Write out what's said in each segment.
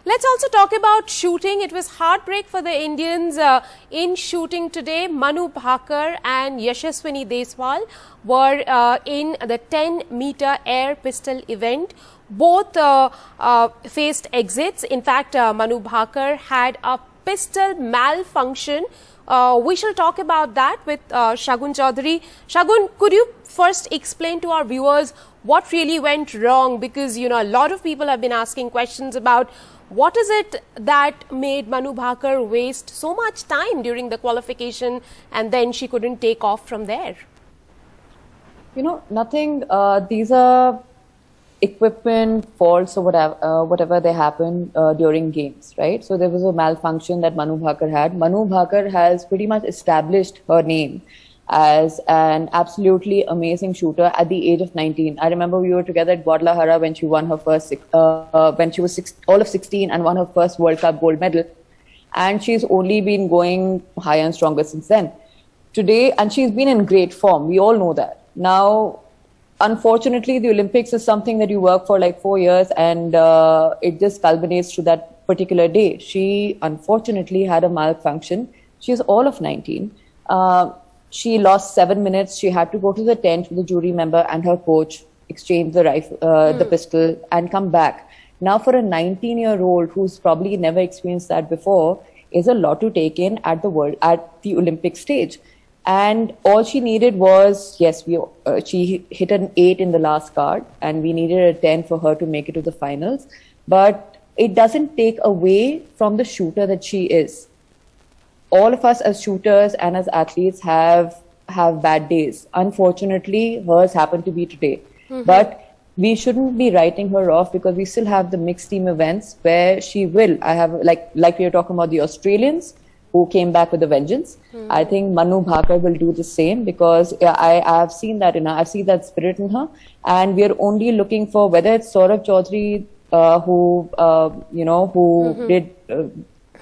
Let's also talk about shooting. It was heartbreak for the Indians in shooting today. Manu Bhaker and Yashaswini Deswal were in the 10-meter air pistol event. Both faced exits. In fact, Manu Bhaker had a pistol malfunction. We shall talk about that with Shagun Chaudhary. Shagun, could you first explain to our viewers what really went wrong? Because, you know, a lot of people have been asking questions about what is it that made Manu Bhaker waste so much time during the qualification and then she couldn't take off from there? You know, nothing. These are equipment faults or whatever they happen during games, right? So there was a malfunction that Manu Bhaker had. Manu Bhaker has pretty much established her name as an absolutely amazing shooter at the age of 19. I remember we were together at Guadalajara when she won her first, when she was all of 16 and won her first World Cup gold medal. And she's only been going higher and stronger since then. Today, and she's been in great form. We all know that. Now, unfortunately, the Olympics is something that you work for like 4 years and it just culminates to that particular day. She unfortunately had a malfunction. She's all of 19. She lost 7 minutes. She had to go to the tent with the jury member and her coach, exchange the rifle, the pistol, and come back. Now, for a 19-year-old who's probably never experienced that before, is a lot to take in at the Olympic stage. And all she needed was, yes, she hit an 8 in the last card, and we needed a 10 for her to make it to the finals. But it doesn't take away from the shooter that she is. All of us as shooters and as athletes have bad days. Unfortunately, hers happened to be today. But we shouldn't be writing her off because we still have the mixed team events where she will. I have like we were talking about the Australians who came back with a vengeance. I think Manu Bhaker will do the same because I have seen that in her. I've seen that spirit in her, and we are only looking for whether it's Saurabh Chaudhary who did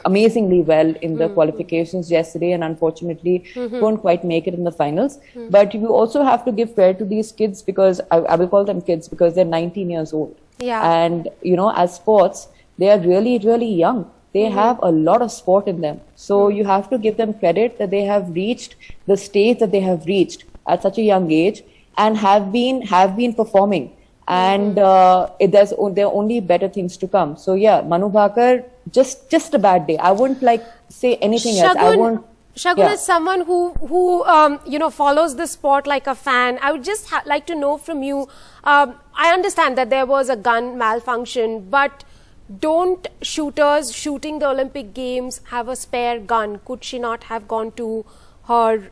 amazingly well in the qualifications yesterday and unfortunately couldn't quite make it in the finals. But you also have to give credit to these kids because I will call them kids because they're 19 years old. Yeah. And, you know, as sports, they are really, really young. They have a lot of sport in them. So you have to give them credit that they have reached the stage that they have reached at such a young age and have been performing. And there are only better things to come. So yeah, Manu Bhaker, just a bad day. I wouldn't say anything else. I won't. Shagun is someone who follows the sport like a fan. I would just like to know from you. I understand that there was a gun malfunction, but don't shooters shooting the Olympic Games have a spare gun? Could she not have gone to her,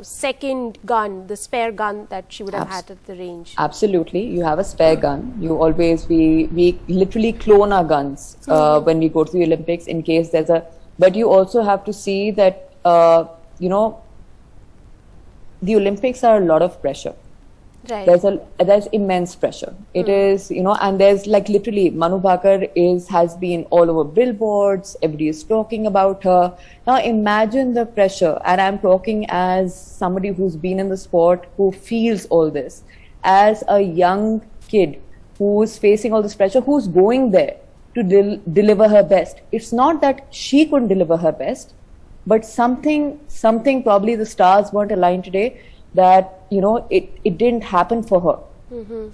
second gun, the spare gun that she would have had at the range? Absolutely. You have a spare gun. You always, we literally clone our guns when we go to the Olympics in case there's but you also have to see that, the Olympics are a lot of pressure. Right. There's immense pressure. It is, and there's literally Manu Bhaker has been all over billboards. Everybody is talking about her. Now imagine the pressure, and I'm talking as somebody who's been in the sport, who feels all this, as a young kid who's facing all this pressure, who's going there to deliver her best. It's not that she couldn't deliver her best, but something probably the stars weren't aligned today that it didn't happen for her.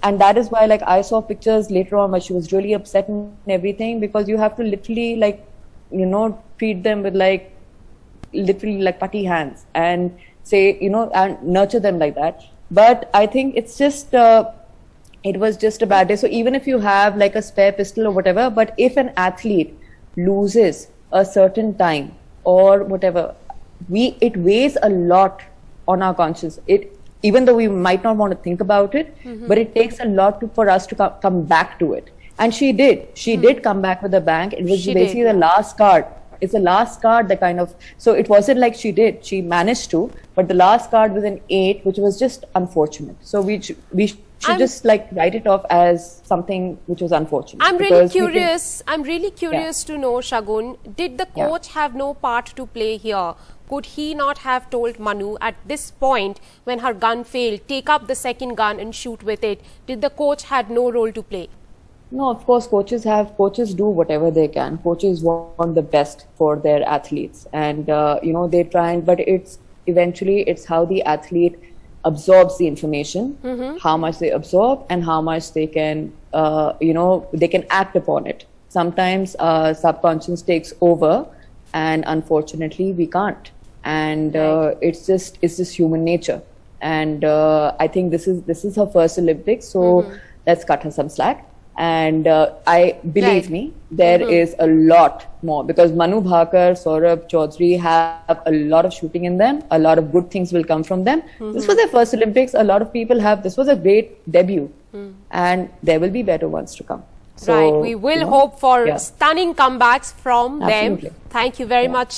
And that is why I saw pictures later on where she was really upset and everything, because you have to literally treat them with literally putty hands and say and nurture them like that. But I think it's just it was just a bad day. So even if you have a spare pistol or whatever, but if an athlete loses a certain time or whatever, it weighs a lot on our conscience. Even though we might not want to think about it, but it takes a lot for us to come back to it. And she did. She did come back with a bang. It was basically the last card. It's the last card so it wasn't like she did. She managed to, but the last card was an 8, which was just unfortunate. So we should just write it off as something which was unfortunate. I'm really curious to know, Shagun, did the coach have no part to play here? Could he not have told Manu at this point when her gun failed, take up the second gun and shoot with it? Did the coach had no role to play? No, of course, coaches do whatever they can. Coaches want the best for their athletes, and they try and, but it's how the athlete absorbs the information, how much they absorb, and how much they can, they can act upon it. Sometimes subconscious takes over, and unfortunately, we can't. And it's just human nature. And I think this is her first Olympics, so let's cut her some slack. And I believe me, there is a lot more, because Manu Bhaker, Saurabh Chaudhary have a lot of shooting in them. A lot of good things will come from them. This was their first Olympics. A lot of people have. This was a great debut, and there will be better ones to come. So, right. We will hope for yeah. stunning comebacks from Absolutely. them. Thank you very much.